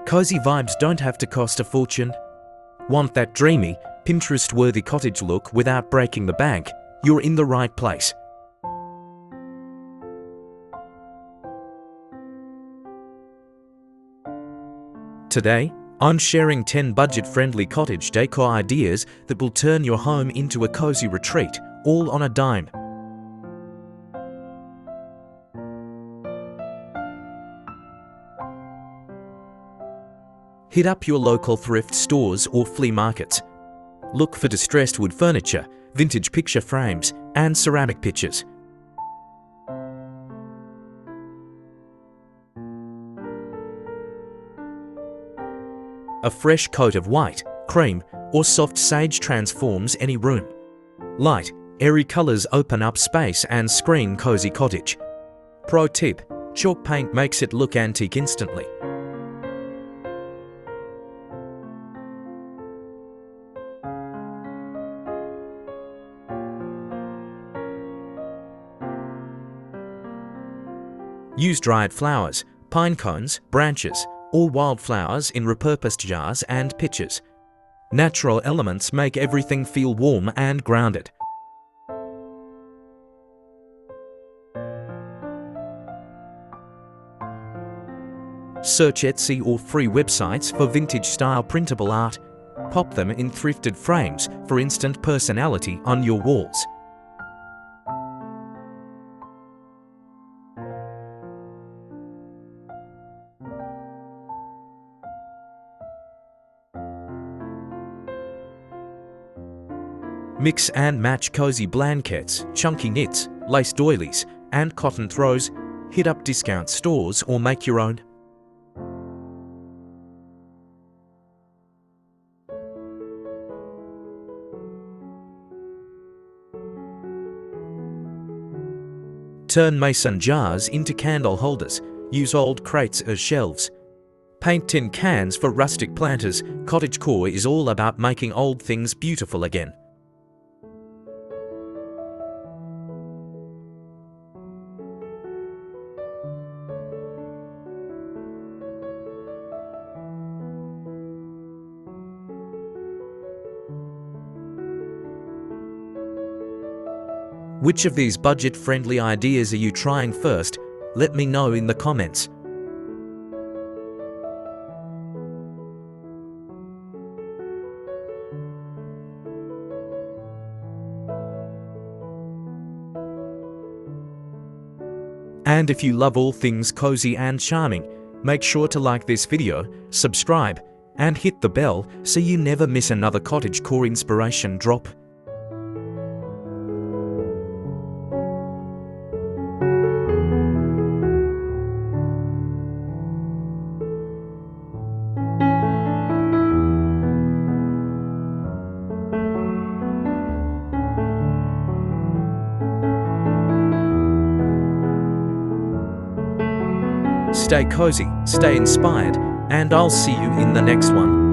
Cozy vibes don't have to cost a fortune. Want that dreamy, Pinterest-worthy cottage look without breaking the bank? You're in the right place. Today, I'm sharing 10 budget-friendly cottage decor ideas that will turn your home into a cozy retreat, all on a dime. Hit up your local thrift stores or flea markets. Look for distressed wood furniture, vintage picture frames, and ceramic pitchers. A fresh coat of white, cream, or soft sage transforms any room. Light, airy colours open up space and scream cozy cottage. Pro tip: chalk paint makes it look antique instantly. Use dried flowers, pine cones, branches, or wildflowers in repurposed jars and pitchers. Natural elements make everything feel warm and grounded. Search Etsy or free websites for vintage-style printable art. Pop them in thrifted frames for instant personality on your walls. Mix and match cozy blankets, chunky knits, lace doilies, and cotton throws. Hit up discount stores or make your own. Turn mason jars into candle holders. Use old crates as shelves. Paint tin cans for rustic planters. Cottagecore is all about making old things beautiful again. Which of these budget-friendly ideas are you trying first? Let me know in the comments. And if you love all things cozy and charming, make sure to like this video, subscribe, and hit the bell so you never miss another cottagecore inspiration drop. Stay cozy, stay inspired, and I'll see you in the next one.